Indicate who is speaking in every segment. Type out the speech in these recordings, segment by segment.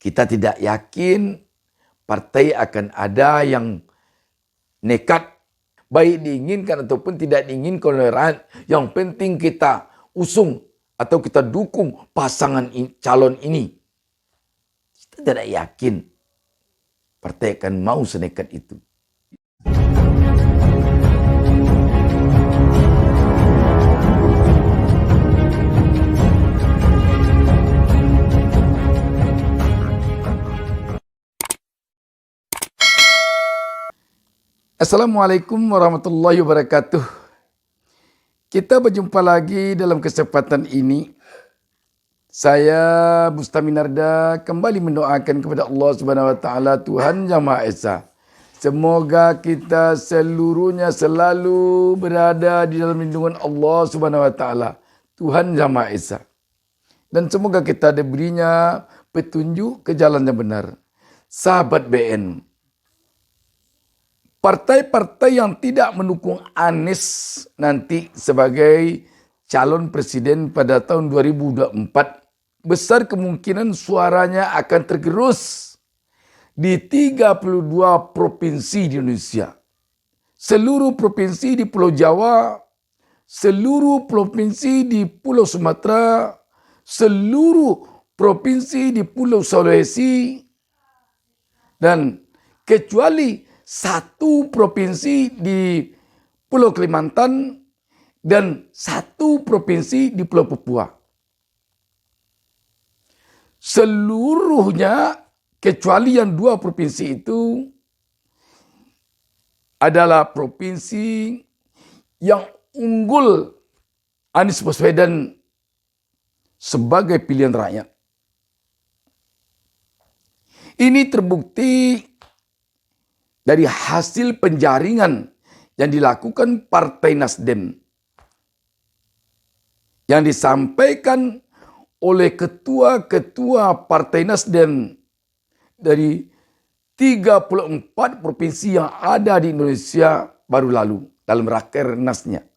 Speaker 1: Kita tidak yakin partai akan ada yang nekat, baik diinginkan ataupun tidak diinginkan oleh rakyat. Yang penting kita usung atau kita dukung pasangan calon ini. Kita tidak yakin partai akan mau senekat itu. Assalamualaikum warahmatullahi wabarakatuh. Kita berjumpa lagi dalam kesempatan ini. Saya Bustaminarda kembali mendoakan kepada Allah Subhanahu wa taala, Tuhan Yang Maha Esa. Semoga kita seluruhnya selalu berada di dalam lindungan Allah Subhanahu wa taala, Tuhan Yang Maha Esa. Dan semoga kita diberinya petunjuk ke jalan yang benar. Sahabat BN, partai-partai yang tidak mendukung Anies nanti sebagai calon presiden pada tahun 2024, besar kemungkinan suaranya akan tergerus di 32 provinsi di Indonesia. Seluruh provinsi di Pulau Jawa, seluruh provinsi di Pulau Sumatera, seluruh provinsi di Pulau Sulawesi, dan kecuali satu provinsi di Pulau Kalimantan dan satu provinsi di Pulau Papua. Seluruhnya kecuali yang dua provinsi itu adalah provinsi yang unggul Anies Baswedan sebagai pilihan rakyat. Ini terbukti dari hasil penjaringan yang dilakukan Partai Nasdem, yang disampaikan oleh ketua-ketua Partai Nasdem dari 34 provinsi yang ada di Indonesia baru lalu dalam rakernasnya.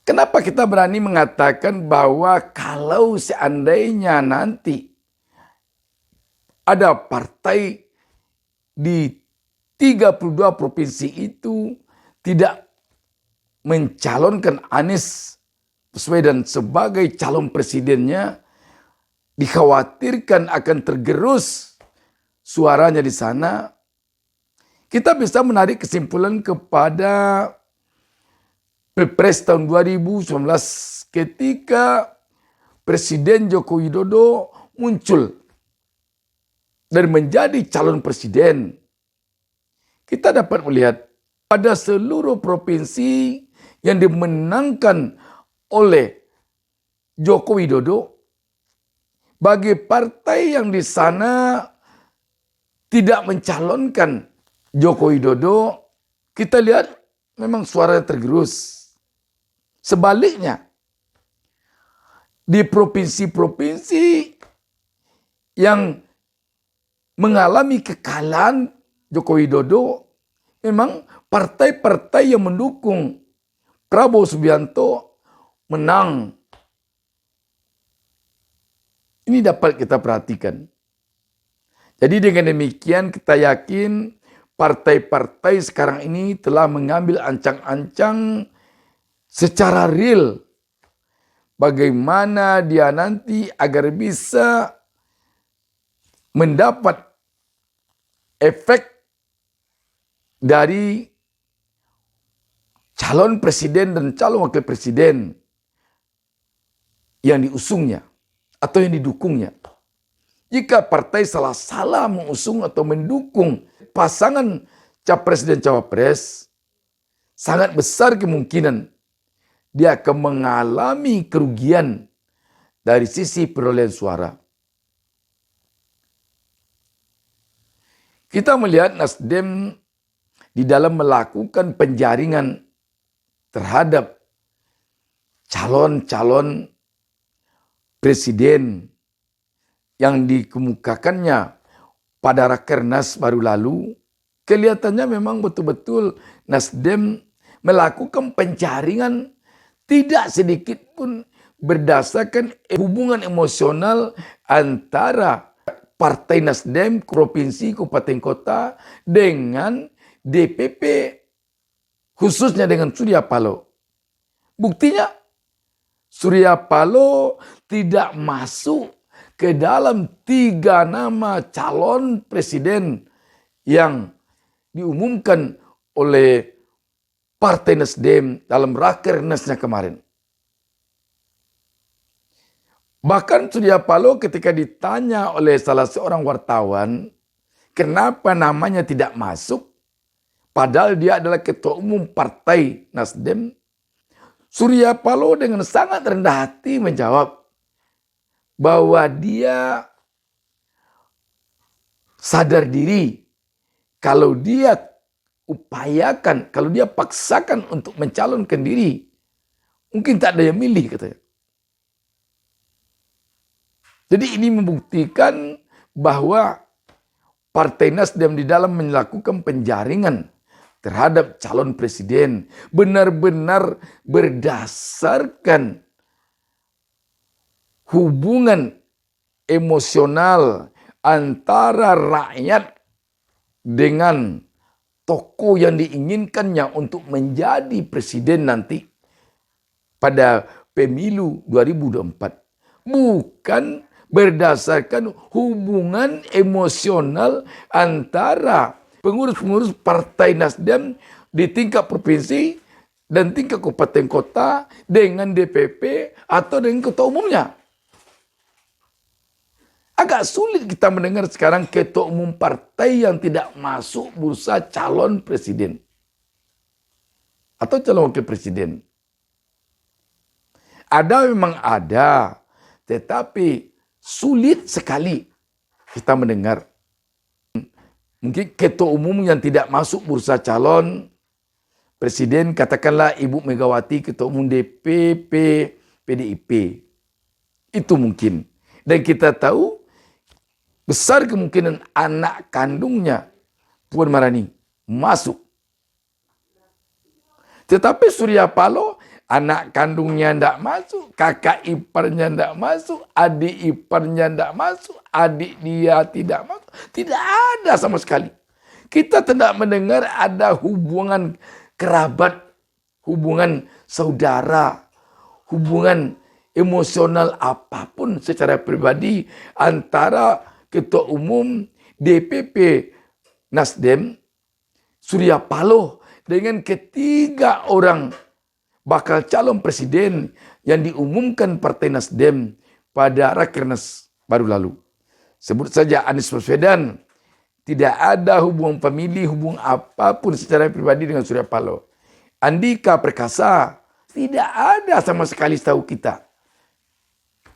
Speaker 1: Kenapa kita berani mengatakan bahwa kalau seandainya nanti ada partai di 32 provinsi itu tidak mencalonkan Anies Baswedan sebagai calon presidennya, dikhawatirkan akan tergerus suaranya di sana. Kita bisa menarik kesimpulan kepada Pilpres tahun 2019 ketika Presiden Joko Widodo muncul dan menjadi calon presiden. Kita dapat melihat pada seluruh provinsi yang dimenangkan oleh Joko Widodo, bagi partai yang di sana tidak mencalonkan Joko Widodo, kita lihat memang suaranya tergerus. Sebaliknya, di provinsi-provinsi yang mengalami kekalahan Joko Widodo, memang partai-partai yang mendukung Prabowo Subianto menang. Ini dapat kita perhatikan. Jadi dengan demikian kita yakin partai-partai sekarang ini telah mengambil ancang-ancang secara real bagaimana dia nanti agar bisa mendapat efek dari calon presiden dan calon wakil presiden yang diusungnya atau yang didukungnya. Jika partai salah-salah mengusung atau mendukung pasangan capres dan cawapres, sangat besar kemungkinan dia akan mengalami kerugian dari sisi perolehan suara. Kita melihat Nasdem di dalam melakukan penjaringan terhadap calon-calon presiden yang dikemukakannya pada Rakernas baru lalu, kelihatannya memang betul-betul Nasdem melakukan penjaringan tidak sedikit pun berdasarkan hubungan emosional antara Partai Nasdem Provinsi Kabupaten Kota dengan DPP, khususnya dengan Surya Paloh. Buktinya, Surya Paloh tidak masuk ke dalam 3 nama calon presiden yang diumumkan oleh Partai Nasdem dalam rakernasnya kemarin. Bahkan Surya Paloh ketika ditanya oleh salah seorang wartawan, kenapa namanya tidak masuk, padahal dia adalah ketua umum Partai Nasdem, Surya Paloh dengan sangat rendah hati menjawab bahwa dia sadar diri kalau dia upayakan, kalau dia paksakan untuk mencalonkan diri, mungkin tak ada yang milih katanya. Jadi ini membuktikan bahwa Partai Nasdem di dalam melakukan penjaringan terhadap calon presiden benar-benar berdasarkan hubungan emosional antara rakyat dengan tokoh yang diinginkannya untuk menjadi presiden nanti pada pemilu 2024. Bukan berdasarkan hubungan emosional antara pengurus-pengurus Partai Nasdem di tingkat provinsi dan tingkat kabupaten kota dengan DPP atau dengan ketua umumnya. Agak sulit kita mendengar sekarang ketua umum partai yang tidak masuk bursa calon presiden atau calon wakil presiden. Ada memang ada, tetapi sulit sekali kita mendengar. Mungkin ketua umum yang tidak masuk bursa calon presiden, katakanlah Ibu Megawati, ketua umum DPP PDIP. Itu mungkin. Dan kita tahu besar kemungkinan anak kandungnya Puan Maharani masuk. Tetapi Surya Paloh, anak kandungnya tidak masuk, kakak iparnya tidak masuk, adik iparnya tidak masuk, adik dia tidak masuk. Tidak ada sama sekali. Kita tidak mendengar ada hubungan kerabat, hubungan saudara, hubungan emosional apapun secara pribadi antara ketua umum DPP Nasdem, Surya Paloh, dengan ketiga orang bakal calon presiden yang diumumkan Partai Nasdem pada Rakernas baru lalu. Sebut saja Anies Baswedan, tidak ada hubungan famili, hubungan apapun secara pribadi dengan Surya Paloh. Andika Perkasa, tidak ada sama sekali setahu kita.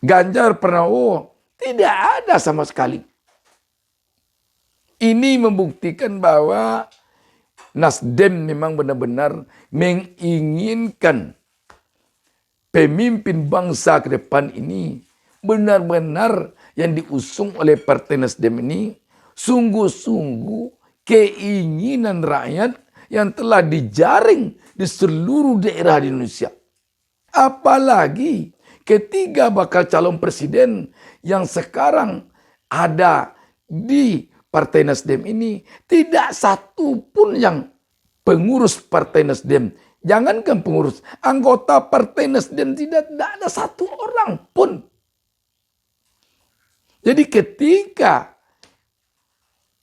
Speaker 1: Ganjar Pranowo, tidak ada sama sekali. Ini membuktikan bahwa Nasdem memang benar-benar menginginkan pemimpin bangsa ke depan ini benar-benar yang diusung oleh Partai Nasdem ini sungguh-sungguh keinginan rakyat yang telah dijaring di seluruh daerah di Indonesia. Apalagi ketiga bakal calon presiden yang sekarang ada di Partai Nasdem ini, tidak satu pun yang pengurus Partai Nasdem. Jangankan pengurus, anggota Partai Nasdem tidak ada satu orang pun. Jadi ketika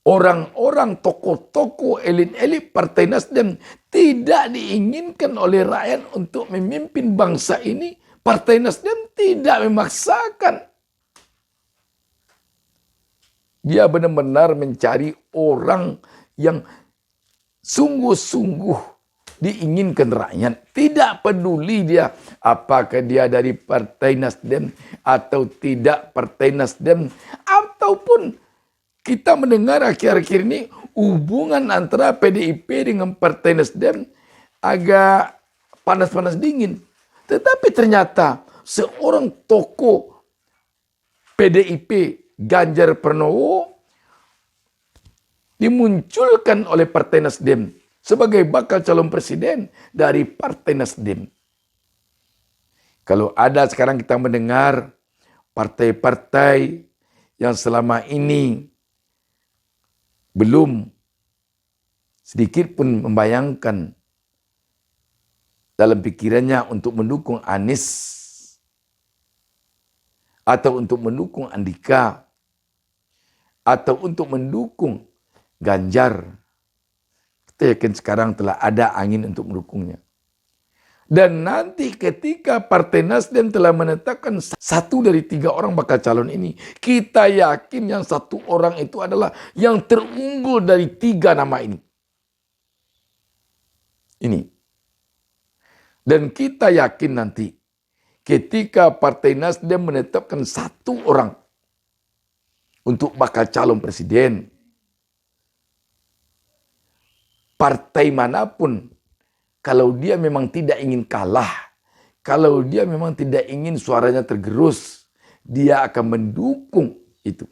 Speaker 1: orang-orang tokoh-tokoh elit-elit Partai Nasdem tidak diinginkan oleh rakyat untuk memimpin bangsa ini, Partai Nasdem tidak memaksakan. Dia benar-benar mencari orang yang sungguh-sungguh diinginkan rakyat. Tidak peduli dia apakah dia dari Partai Nasdem atau tidak Partai Nasdem. Ataupun kita mendengar akhir-akhir ini hubungan antara PDIP dengan Partai Nasdem agak panas-panas dingin. Tetapi ternyata seorang tokoh PDIP, Ganjar Pranowo, dimunculkan oleh Partai Nasdem sebagai bakal calon presiden dari Partai Nasdem. Kalau ada sekarang kita mendengar partai-partai yang selama ini belum sedikit pun membayangkan dalam pikirannya untuk mendukung Anies atau untuk mendukung Andika atau untuk mendukung Ganjar. Kita yakin sekarang telah ada angin untuk mendukungnya. Dan nanti ketika Partai Nasdem telah menetapkan 1 dari 3 orang bakal calon ini, kita yakin yang 1 orang itu adalah yang terunggul dari 3 nama ini. Dan kita yakin nanti ketika Partai Nasdem menetapkan 1 orang untuk bakal calon presiden, partai manapun, kalau dia memang tidak ingin kalah, kalau dia memang tidak ingin suaranya tergerus, dia akan mendukung itu.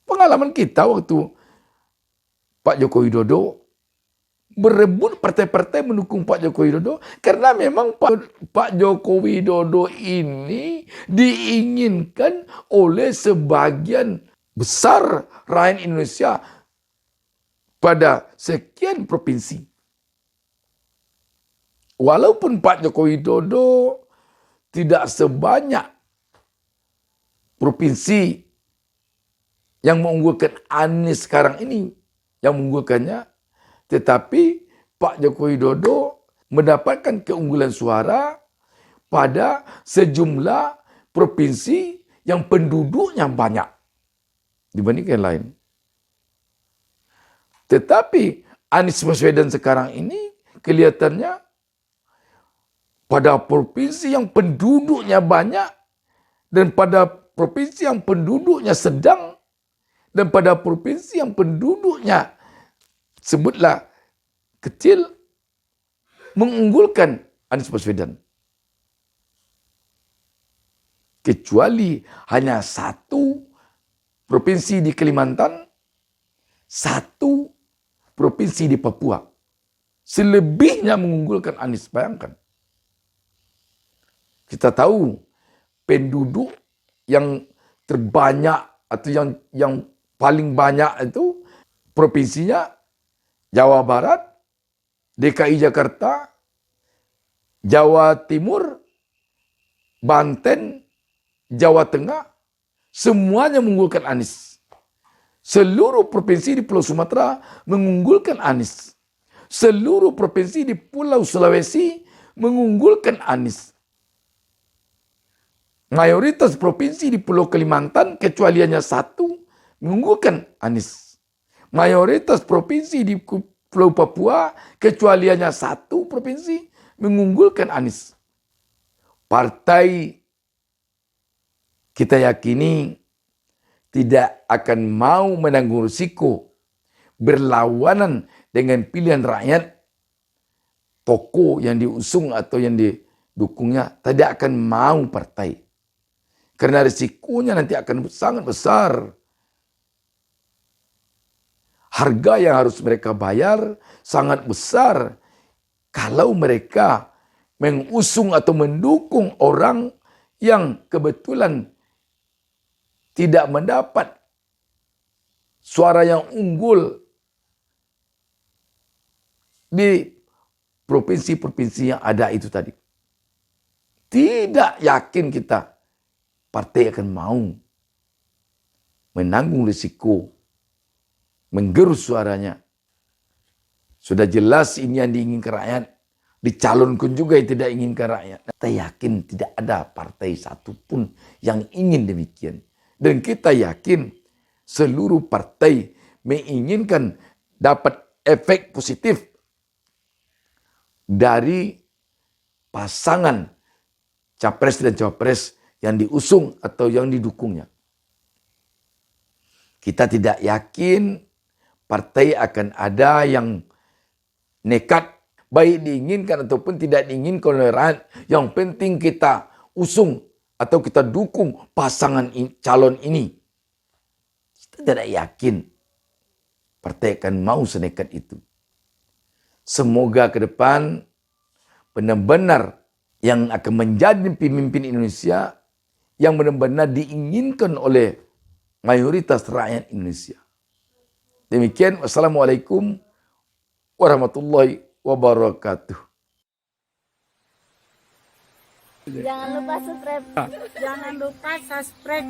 Speaker 1: Pengalaman kita waktu Pak Joko Widodo berebut partai-partai mendukung Pak Joko Widodo karena memang Pak Joko Widodo ini diinginkan oleh sebagian besar rakyat Indonesia pada sekian provinsi. Walaupun Pak Joko Widodo tidak sebanyak provinsi yang mengunggulkan Anies sekarang ini, yang mengunggulkannya, tetapi Pak Joko Widodo mendapatkan keunggulan suara pada sejumlah provinsi yang penduduknya banyak dibandingkan yang lain. Tetapi Anies Baswedan sekarang ini kelihatannya pada provinsi yang penduduknya banyak dan pada provinsi yang penduduknya sedang dan pada provinsi yang penduduknya sebutlah kecil mengunggulkan Anies Baswedan. Kecuali hanya 1 provinsi di Kalimantan, 1 provinsi di Papua. Selebihnya mengunggulkan Anies, bayangkan. Kita tahu penduduk yang terbanyak atau yang paling banyak itu provinsinya Jawa Barat, DKI Jakarta, Jawa Timur, Banten, Jawa Tengah, semuanya mengunggulkan Anies. Seluruh provinsi di Pulau Sumatera mengunggulkan Anies. Seluruh provinsi di Pulau Sulawesi mengunggulkan Anies. Mayoritas provinsi di Pulau Kalimantan kecuali hanya 1 mengunggulkan Anies. Mayoritas provinsi di Pulau Papua kecuali hanya 1 provinsi mengunggulkan Anies. Partai kita yakini tidak akan mau menanggung risiko berlawanan dengan pilihan rakyat. Tokoh yang diusung atau yang didukungnya tidak akan mau partai. Karena risikonya nanti akan sangat besar. Harga yang harus mereka bayar sangat besar kalau mereka mengusung atau mendukung orang yang kebetulan tidak mendapat suara yang unggul di provinsi-provinsi yang ada itu tadi. Tidak yakin kita partai akan mau menanggung risiko menggerus suaranya. Sudah jelas ini yang diinginkan rakyat. Dicalonkan juga yang tidak inginkan rakyat. Kita yakin tidak ada partai satupun yang ingin demikian. Dan kita yakin seluruh partai menginginkan dapat efek positif dari pasangan capres dan cawapres yang diusung atau yang didukungnya. Kita tidak yakin partai akan ada yang nekat, baik diinginkan ataupun tidak diinginkan oleh rakyat. Yang penting kita usung atau kita dukung pasangan calon ini. Kita tidak yakin partai akan mau senekat itu. Semoga ke depan benar-benar yang akan menjadi pemimpin Indonesia yang benar-benar diinginkan oleh mayoritas rakyat Indonesia. Demikian, wassalamualaikum warahmatullahi wabarakatuh.
Speaker 2: Jangan lupa subscribe. Jangan lupa subscribe.